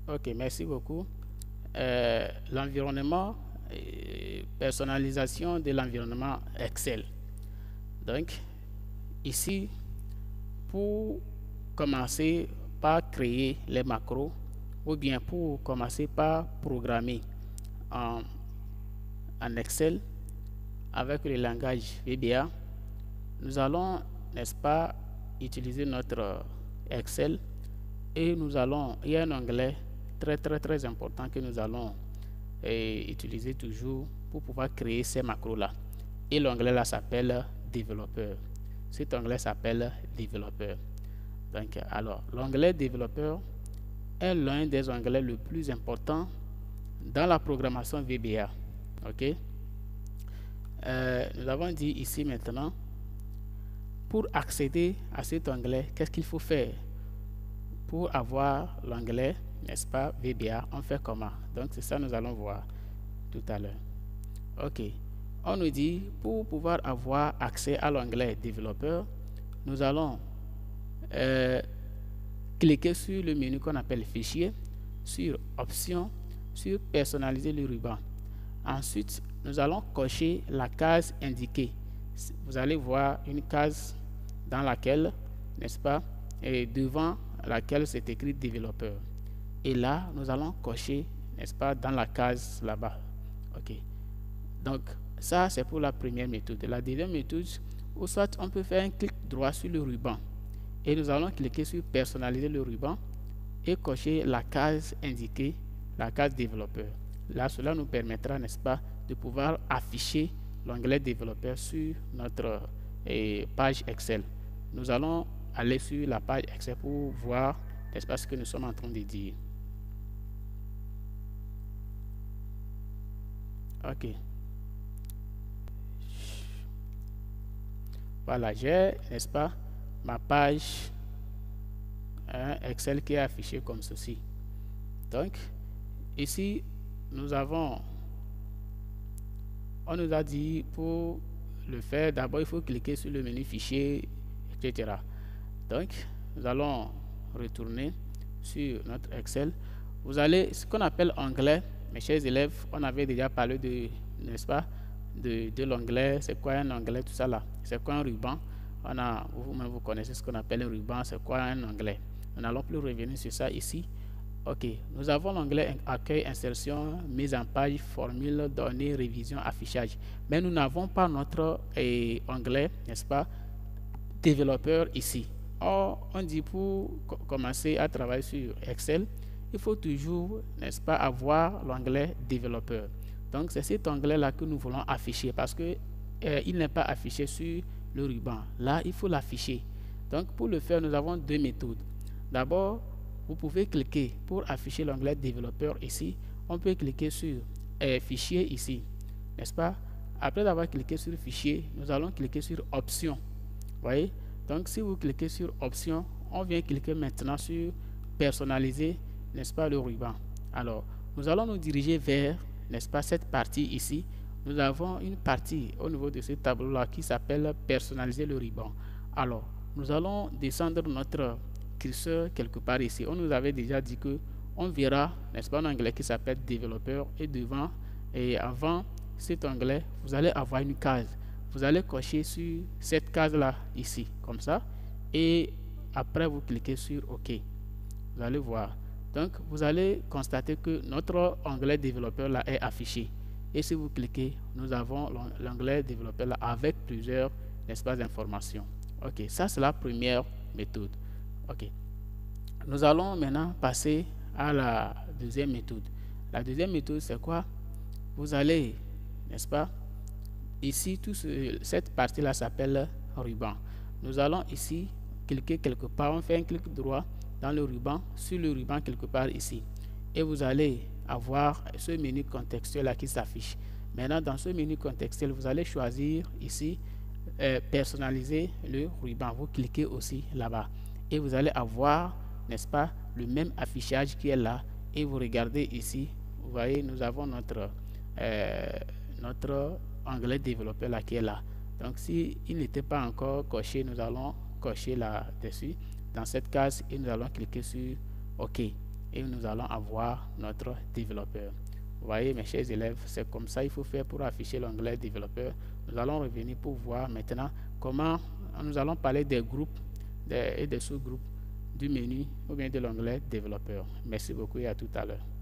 Ok, merci beaucoup. L'environnement, personnalisation de l'environnement Excel. Donc, ici, pour commencer par créer les macros, ou bien pour commencer par programmer en, en Excel avec le langage VBA, nous allons, n'est-ce pas, utiliser notre Excel et nous allons, il y a un onglet très important que nous allons utiliser toujours pour pouvoir créer ces macros là, et l'onglet là s'appelle développeur. Cet onglet s'appelle développeur. Donc alors l'onglet développeur est l'un des onglets le plus important dans la programmation VBA. Ok. Nous avons dit ici maintenant, pour accéder à cet onglet, qu'est-ce qu'il faut faire? Pour avoir l'onglet, n'est-ce pas, VBA, on fait comment? Donc c'est ça que nous allons voir tout à l'heure. Ok. On nous dit, pour pouvoir avoir accès à l'onglet développeur, nous allons cliquer sur le menu qu'on appelle fichier, sur options, sur personnaliser le ruban. Ensuite, nous allons cocher la case indiquée. Vous allez voir une case dans laquelle, n'est-ce pas, et devant laquelle c'est écrit développeur. Et là, nous allons cocher, n'est-ce pas, dans la case là-bas. Ok. Donc, ça, c'est pour la première méthode. La deuxième méthode, ou soit on peut faire un clic droit sur le ruban. Et nous allons cliquer sur personnaliser le ruban et cocher la case indiquée, la case développeur. Là, cela nous permettra, n'est-ce pas, de pouvoir afficher l'onglet développeur sur notre page Excel. Nous allons aller sur la page Excel pour voir, n'est-ce pas, ce que nous sommes en train de dire. Ok. Voilà, j'ai, n'est-ce pas, ma page Excel qui est affichée comme ceci. Donc, ici, nous avons, on nous a dit pour le faire, d'abord il faut cliquer sur le menu fichier, etc. Donc, nous allons retourner sur notre Excel. Vous allez, ce qu'on appelle onglet, mes chers élèves, on avait déjà parlé de, n'est-ce pas, de l'onglet. C'est quoi un onglet, tout ça là? C'est quoi un ruban? Vous-même vous connaissez ce qu'on appelle un ruban, c'est quoi un onglet? Nous n'allons plus revenir sur ça ici. Ok, nous avons l'onglet accueil, insertion, mise en page, formule, données, révision, affichage. Mais nous n'avons pas notre onglet, n'est-ce pas, développeur ici. Or, on dit pour commencer à travailler sur Excel, il faut toujours, n'est-ce pas, avoir l'onglet développeur. Donc, c'est cet onglet-là que nous voulons afficher parce que il n'est pas affiché sur le ruban. Là, il faut l'afficher. Donc, pour le faire, nous avons deux méthodes. D'abord, vous pouvez cliquer pour afficher l'onglet développeur ici. On peut cliquer sur fichier ici, n'est-ce pas? Après avoir cliqué sur fichier, nous allons cliquer sur options. Vous voyez? Donc, si vous cliquez sur options, on vient cliquer maintenant sur personnaliser, n'est-ce pas, le ruban. Alors, nous allons nous diriger vers, n'est-ce pas, cette partie ici. Nous avons une partie au niveau de ce tableau-là qui s'appelle personnaliser le ruban. Alors, nous allons descendre notre curseur quelque part ici. On nous avait déjà dit que on verra, n'est-ce pas, un onglet qui s'appelle développeur, et devant et avant cet onglet, vous allez avoir une case. Vous allez cocher sur cette case-là ici, comme ça, et après vous cliquez sur OK. Vous allez voir. Donc, vous allez constater que notre onglet développeur là est affiché. Et si vous cliquez, nous avons l'onglet développeur là avec plusieurs, n'est-ce pas, informations. OK, ça c'est la première méthode. Ok. Nous allons maintenant passer à la deuxième méthode. La deuxième méthode, c'est quoi? Vous allez, n'est-ce pas? Ici, cette partie-là s'appelle ruban. Nous allons ici cliquer quelque part. On fait un clic droit dans le ruban, sur le ruban quelque part ici. Et vous allez avoir ce menu contextuel là qui s'affiche. Maintenant, dans ce menu contextuel, vous allez choisir ici personnaliser le ruban. Vous cliquez aussi là-bas. Et vous allez avoir, n'est-ce pas, le même affichage qui est là. Et vous regardez ici, vous voyez, nous avons notre onglet développeur là qui est là. Donc, si il n'était pas encore coché, nous allons cocher là-dessus, dans cette case, et nous allons cliquer sur OK. et nous allons avoir notre développeur. Vous voyez mes chers élèves, c'est comme ça il faut faire pour afficher l'onglet développeur. Nous allons revenir pour voir maintenant comment nous allons parler des groupes et des sous-groupes du menu ou bien de l'onglet développeur. Merci beaucoup et à tout à l'heure.